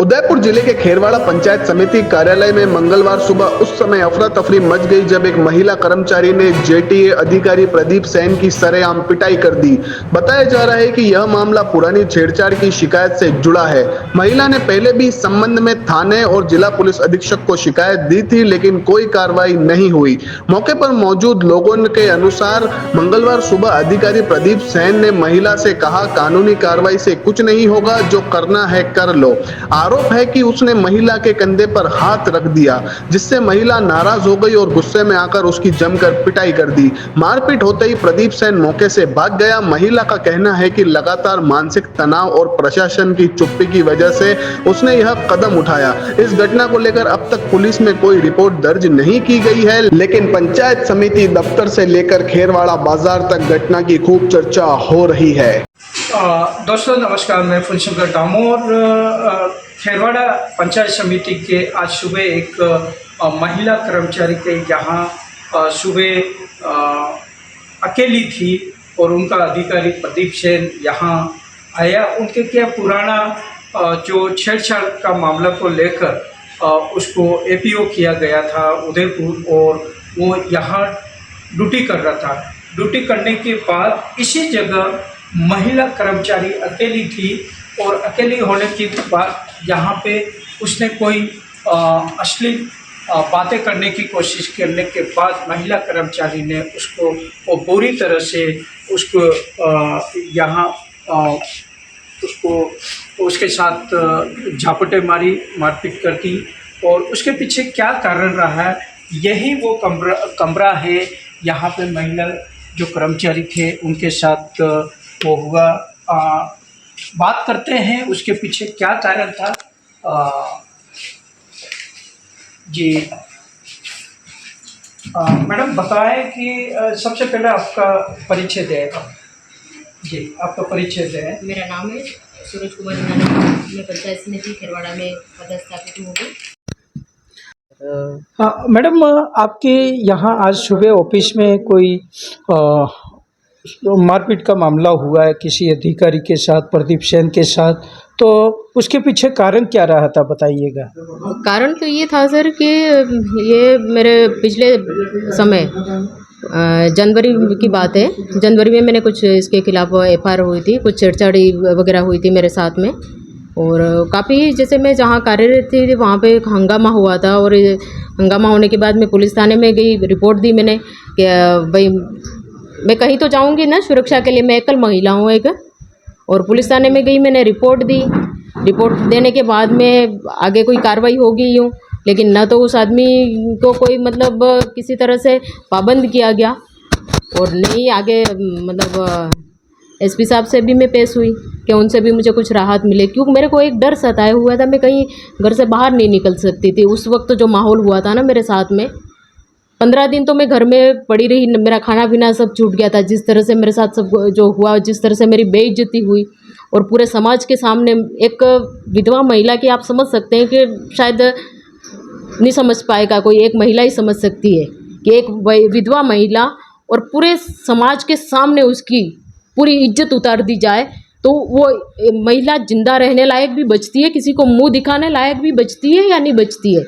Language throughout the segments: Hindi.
उदयपुर जिले के खेरवाड़ा पंचायत समिति कार्यालय में मंगलवार सुबह उस समय अफरा तफरी मच गई जब एक महिला कर्मचारी ने जेटीए अधिकारी प्रदीप सेन की सरेआम पिटाई कर दी। बताया जा रहा है कि यह मामला पुरानी छेड़छाड़ की शिकायत से जुड़ा है। महिला ने पहले भी इस संबंध में थाने और जिला पुलिस अधीक्षक को शिकायत दी थी, लेकिन कोई कार्रवाई नहीं हुई। मौके पर मौजूद लोगों के अनुसार मंगलवार सुबह अधिकारी प्रदीप सेन ने महिला से कहा, कानूनी कार्रवाई से कुछ नहीं होगा, जो करना है कर लो। आरोप है कि उसने महिला के कंधे पर हाथ रख दिया, जिससे महिला नाराज हो गई और गुस्से में आकर उसकी जमकर पिटाई कर दी। मारपीट होते ही प्रदीप सेन मौके से भाग गया। महिला का कहना है कि लगातार मानसिक तनाव और प्रशासन की चुप्पी की वजह से उसने यह कदम उठाया। इस घटना को लेकर अब तक पुलिस में कोई रिपोर्ट दर्ज नहीं की गई है, लेकिन पंचायत समिति दफ्तर से लेकर खेरवाड़ा बाजार तक घटना की खूब चर्चा हो रही है। दोस्तों नमस्कार, मैं फुलशंकर डामोर खेरवाड़ा पंचायत समिति के आज सुबह एक महिला कर्मचारी के यहाँ सुबह अकेली थी और उनका अधिकारी प्रदीप सेन यहाँ आया। उनके क्या पुराना जो छेड़छाड़ का मामला को लेकर उसको एपीओ किया गया था उदयपुर, और वो यहाँ ड्यूटी कर रहा था। ड्यूटी करने के बाद इसी जगह महिला कर्मचारी अकेली थी और अकेली होने के बाद यहाँ पे उसने कोई अश्लील बातें करने की कोशिश करने के बाद महिला कर्मचारी ने उसको वो बुरी तरह से उसको यहाँ उसको उसके साथ झापटे मारी, मारपीट कर दी। और उसके पीछे क्या कारण रहा है, यही वो कमरा है यहाँ पे महिला जो कर्मचारी थे उनके साथ वो हुआ। बात करते हैं उसके पीछे क्या कारण था। जी मैडम बताएं कि सबसे पहले आपका परिचय दें। जी आपका परिचय दें। मेरा नाम है सूरज कुमार नानी। मैं पंचायत समिति खेरवाड़ा में पदस्थापित हूँ। मैडम आपके यहाँ आज सुबह ऑफिस में कोई मारपीट का मामला हुआ है किसी अधिकारी के साथ, प्रदीप सेन के साथ, तो उसके पीछे कारण क्या रहा था बताइएगा। कारण तो ये था सर कि ये मेरे पिछले समय जनवरी की बात है। जनवरी में मैंने कुछ इसके खिलाफ एफआईआर हुई थी, कुछ छेड़छाड़ी वगैरह हुई थी मेरे साथ में, और काफ़ी जैसे मैं जहाँ कार्यरत थी वहाँ पे एक हंगामा हुआ था। और हंगामा होने के बाद मैं पुलिस थाने में गई, रिपोर्ट दी मैंने कि भाई मैं कहीं तो जाऊंगी ना सुरक्षा के लिए, मैं एकल महिला हूँ एक। और पुलिस थाने में गई, मैंने रिपोर्ट दी। रिपोर्ट देने के बाद में आगे कोई कार्रवाई होगी यूँ, लेकिन ना तो उस आदमी को कोई मतलब किसी तरह से पाबंद किया गया, और नहीं आगे मतलब एसपी साहब से भी मैं पेश हुई कि उनसे भी मुझे कुछ राहत मिले, क्योंकि मेरे को एक डर सताया हुआ था। मैं कहीं घर से बाहर नहीं निकल सकती थी उस वक्त। जो माहौल हुआ था ना मेरे साथ में, 15 दिन तो मैं घर में पड़ी रही। मेरा खाना पीना सब छूट गया था। जिस तरह से मेरे साथ सब जो हुआ, जिस तरह से मेरी बेइज्जती हुई, और पूरे समाज के सामने एक विधवा महिला की, आप समझ सकते हैं कि शायद नहीं समझ पाएगा कोई, एक महिला ही समझ सकती है कि एक विधवा महिला और पूरे समाज के सामने उसकी पूरी इज्जत उतार दी जाए, तो वो महिला जिंदा रहने लायक भी बचती है, किसी को मुंह दिखाने लायक भी बचती है या नहीं बचती है।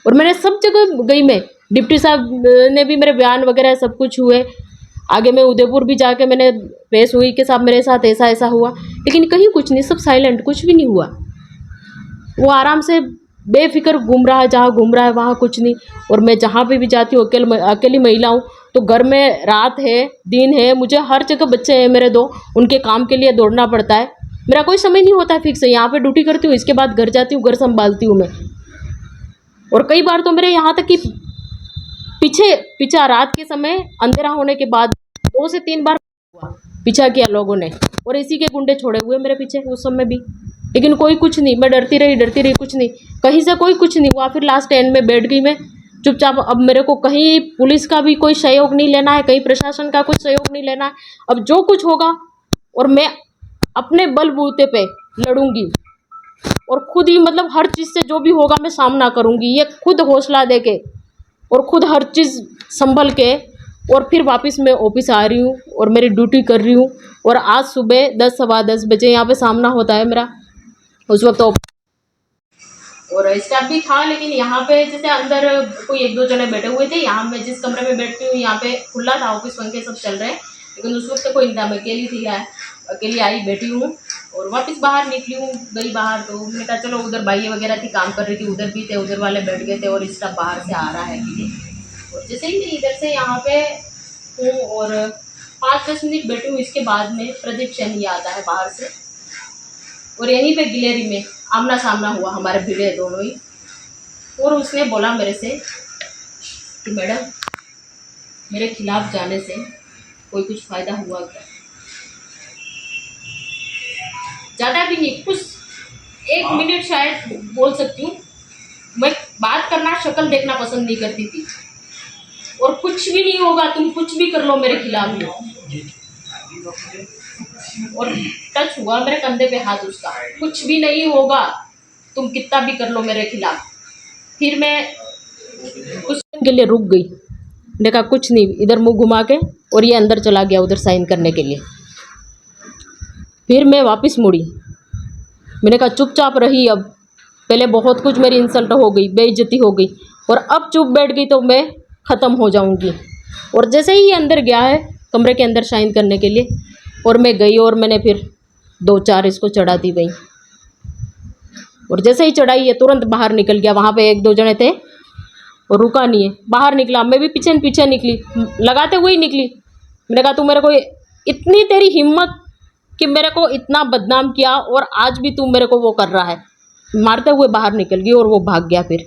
और मैंने सब जगह गई, मैं डिप्टी साहब ने भी मेरे बयान वगैरह सब कुछ हुए। आगे मैं उदयपुर भी जाके मैंने पेश हुई कि साहब मेरे साथ ऐसा ऐसा हुआ, लेकिन कहीं कुछ नहीं, सब साइलेंट, कुछ भी नहीं हुआ। वो आराम से बेफिक्र घूम रहा है, जहाँ घूम रहा है वहाँ कुछ नहीं। और मैं जहाँ पे भी जाती हूँ अकेली महिला हूँ, तो घर में रात है दिन है, मुझे हर जगह बच्चे हैं मेरे 2, उनके काम के लिए दौड़ना पड़ता है। मेरा कोई समय नहीं होता है फिक्स। यहाँ पे ड्यूटी करती हूँ, इसके बाद घर जाती हूँ, घर संभालती हूँ मैं। और कई बार तो मेरे यहाँ तक कि पीछा रात के समय अंधेरा होने के बाद 2 से 3 बार हुआ, पीछा किया लोगों ने, और इसी के गुंडे छोड़े हुए मेरे पीछे उस समय भी, लेकिन कोई कुछ नहीं। मैं डरती रही, कुछ नहीं, कहीं से कोई कुछ नहीं हुआ। फिर लास्ट एंड में बैठ गई मैं चुपचाप। अब मेरे को कहीं पुलिस का भी कोई सहयोग नहीं लेना है, कहीं प्रशासन का कुछ सहयोग नहीं लेना है। अब जो कुछ होगा, और मैं अपने बलबूते पे लड़ूंगी, और खुद ही मतलब हर चीज़ से जो भी होगा मैं सामना करूंगी। ये खुद हौसला दे के और खुद हर चीज़ संभल के, और फिर वापस मैं ऑफिस आ रही हूँ और मेरी ड्यूटी कर रही हूँ। और आज सुबह 10 सवा 10 बजे यहाँ पे सामना होता है मेरा, उस वक्त और स्टाफ भी था, लेकिन यहाँ पे जैसे अंदर कोई एक दो जने बैठे हुए थे। यहाँ मैं जिस कमरे में बैठती हूँ यहाँ पे खुला था, ऑफिस पंखे सब चल रहे हैं, लेकिन उस वक्त कोई नहीं था। मैं अकेली थी, अकेली आई बैठी हूँ और वापस बाहर निकली हूँ, गई बाहर। तो मैंने कहा चलो, उधर भाई वगैरह थी, काम कर रही थी, उधर भी थे, उधर वाले बैठ गए थे और स्टाफ बाहर से आ रहा है कि और जैसे ही मैं इधर से यहाँ पे हूँ और 5-10 मिनट बैठी हूँ, इसके बाद में प्रदीप सैनी आता है बाहर से और यहीं पे गैलरी में आमना सामना हुआ, हमारे भिड़े दोनों ही। और उसने बोला मेरे से कि मैडम, मेरे खिलाफ जाने से कोई कुछ फ़ायदा हुआ क्या? ज़्यादा भी नहीं, कुछ 1 मिनट शायद बोल सकती हूँ। मैं बात करना, शक्ल देखना पसंद नहीं करती थी। और कुछ भी नहीं होगा, तुम कुछ भी कर लो मेरे खिलाफ। और टच हुआ मेरे कंधे पे हाथ उसका, कुछ भी नहीं होगा, तुम कितना भी कर लो मेरे खिलाफ। फिर मैं कुछ दिन के लिए रुक गई, देखा कुछ नहीं, इधर मुंह घुमा के और ये अंदर चला गया उधर साइन करने के लिए। फिर मैं वापस मुड़ी, मैंने कहा चुपचाप रही। अब पहले बहुत कुछ मेरी इंसल्ट हो गई, बेइज्जती हो गई, और अब चुप बैठ गई तो मैं ख़त्म हो जाऊंगी। और जैसे ही ये अंदर गया है कमरे के अंदर साइन करने के लिए, और मैं गई और मैंने फिर 2-4 इसको चढ़ा दी गई। और जैसे ही चढ़ाई ये तुरंत बाहर निकल गया। वहाँ पे 1-2 जने थे और रुका नहीं है, बाहर निकला। मैं भी पीछे पीछे निकली, लगाते हुए ही निकली। मैंने कहा तू मेरे को, इतनी तेरी हिम्मत कि मेरे को इतना बदनाम किया और आज भी तू मेरे को वो कर रहा है। मारते हुए बाहर निकल गई और वो भाग गया। फिर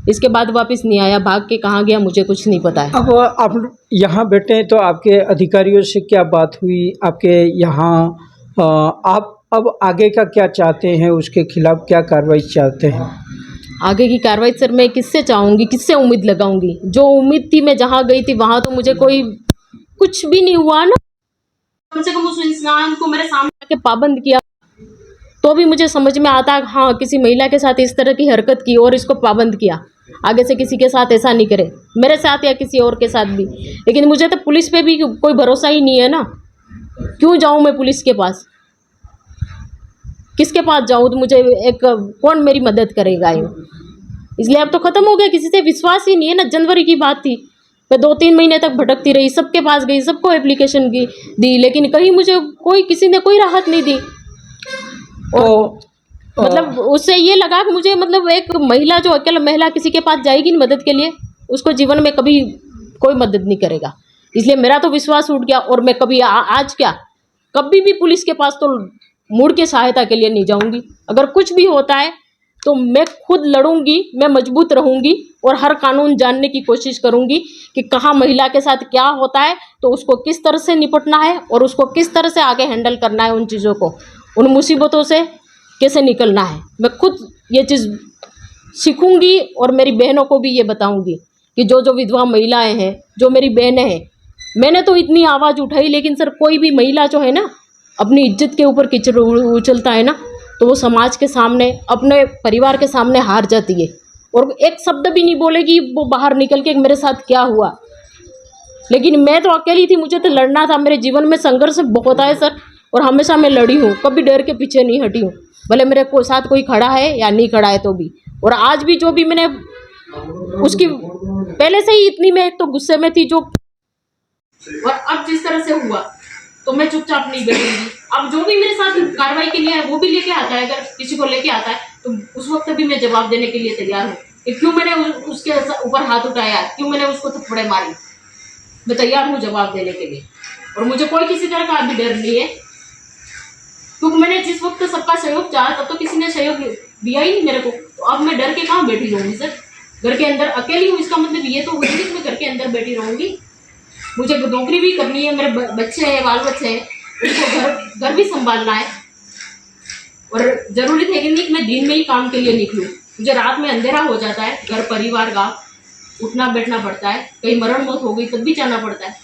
इसके बाद वापस नहीं आया, भाग के कहाँ गया मुझे कुछ नहीं पता है। अब आप यहाँ बैठे हैं तो आपके अधिकारियों से क्या बात हुई आपके यहाँ? आप अब आगे का क्या चाहते हैं, उसके खिलाफ क्या कार्रवाई चाहते हैं? आगे की कार्रवाई सर मैं किससे चाहूँगी, किससे उम्मीद लगाऊंगी? जो उम्मीद थी, मैं जहाँ गई थी वहाँ तो मुझे कोई कुछ भी नहीं हुआ ना। कम से कम उस इंसान को मेरे सामने आके पाबंद किया तो भी मुझे समझ में आता है, हाँ किसी महिला के साथ इस तरह की हरकत की और इसको पाबंद किया, आगे से किसी के साथ ऐसा नहीं करे, मेरे साथ या किसी और के साथ भी। लेकिन मुझे तो पुलिस पे भी कोई भरोसा ही नहीं है ना। क्यों जाऊँ मैं पुलिस के पास? किसके पास जाऊँ? तो मुझे एक कौन मेरी मदद करेगा? इसलिए अब तो ख़त्म हो गया, किसी से विश्वास ही नहीं है ना। जनवरी की बात थी, मैं 2-3 महीने तक भटकती रही, सबके पास गई, सबको एप्लीकेशन दी, लेकिन कहीं मुझे किसी ने कोई राहत नहीं दी। और मतलब उससे ये लगा कि मुझे, मतलब एक महिला, जो अकेला महिला किसी के पास जाएगी नहीं मदद के लिए, उसको जीवन में कभी कोई मदद नहीं करेगा। इसलिए मेरा तो विश्वास उठ गया और मैं कभी आज क्या, कभी भी पुलिस के पास तो मुड़ के सहायता के लिए नहीं जाऊंगी। अगर कुछ भी होता है तो मैं खुद लड़ूंगी, मैं मजबूत रहूंगी और हर कानून जानने की कोशिश करूंगी कि कहाँ महिला के साथ क्या होता है, तो उसको किस तरह से निपटना है और उसको किस तरह से आगे हैंडल करना है, उन चीज़ों को, उन मुसीबतों से कैसे निकलना है। मैं खुद ये चीज़ सीखूंगी और मेरी बहनों को भी ये बताऊंगी कि जो विधवा महिलाएं हैं, जो मेरी बहनें हैं, मैंने तो इतनी आवाज़ उठाई, लेकिन सर कोई भी महिला जो है ना अपनी इज्जत के ऊपर कीचड़ उछलता है ना, तो वो समाज के सामने, अपने परिवार के सामने हार जाती है और एक शब्द भी नहीं बोलेगी वो बाहर निकल के मेरे साथ क्या हुआ। लेकिन मैं तो अकेली थी, मुझे तो लड़ना था। मेरे जीवन में संघर्ष बहुत आए सर, और हमेशा मैं लड़ी हूँ, कभी डर के पीछे नहीं हटी हूँ, भले मेरे साथ कोई खड़ा है या नहीं खड़ा है तो भी। और आज भी जो भी मैंने उसकी, पहले से ही इतनी मैं एक तो गुस्से में थी जो, और अब जिस तरह से हुआ तो मैं चुपचाप नहीं बैठूंगी। अब जो भी मेरे साथ कार्रवाई के लिए है वो भी लेके आता है, अगर किसी को लेके आता है तो उस वक्त भी मैं जवाब देने के लिए तैयार हूँ कि क्यों मैंने उसके ऊपर हाथ उठाया, क्यों मैंने उसको थप्पड़े मारी। मैं तैयार हूँ जवाब देने के लिए और मुझे कोई किसी तरह का अभी डर नहीं है, क्योंकि मैंने जिस वक्त सबका सहयोग चाहा तब तो किसी ने सहयोग दिया ही नहीं मेरे को। तो अब मैं डर के कहाँ बैठी रहूँगी सर? घर के अंदर अकेली हूँ, इसका मतलब ये तो हुई नहीं कि मैं घर के अंदर बैठी रहूँगी। मुझे नौकरी भी करनी है, मेरे बच्चे हैं, बाल बच्चे हैं, उनको घर भी संभालना है। और जरूरी है कि नहीं कि मैं दिन में ही काम के लिए निकलूँ, मुझे रात में अंधेरा हो जाता है, घर परिवार का उठना बैठना पड़ता है, कहीं मरण मौत हो गई तब भी जाना पड़ता है।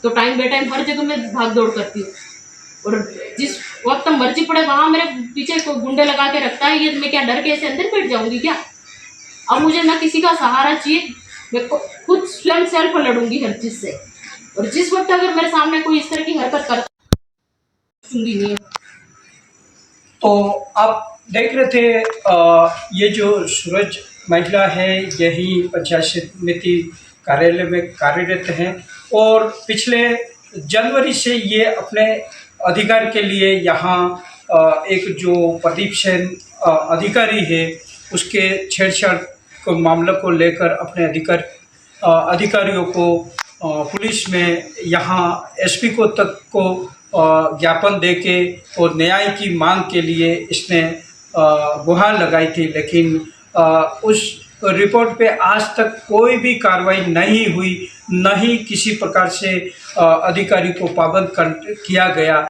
तो टाइम बे टाइम हर जगह मैं भाग दौड़ करती हूँ और जिस वक्त मर्जी पड़े वहाँ मेरे पीछे कोई गुंडे लगा के रखता है। ये मैं क्या डर के ऐसे अंदर बैठ जाऊँगी क्या? अब मुझे ना किसी का सहारा चाहिए, मैं खुद स्वयं सेल्फ लड़ूंगी हर चीज़ से। और जिस वक्त अगर मेरे सामने कोई इस तरह की हरकत करता, सुनगी नहीं है। तो आप देख रहे थे ये जो सूरज महिला है यही पंचायत समिति कार्यालय में कार्यरत हैं और पिछले जनवरी से ये अपने अधिकार के लिए यहाँ एक जो प्रदीप सेन अधिकारी है उसके छेड़छाड़ को मामले को लेकर अपने अधिकारियों को पुलिस में यहाँ एसपी को तक को ज्ञापन देके और न्याय की मांग के लिए इसने गुहार लगाई थी, लेकिन उस रिपोर्ट पे आज तक कोई भी कार्रवाई नहीं हुई, न ही किसी प्रकार से अधिकारी को पाबंद किया गया।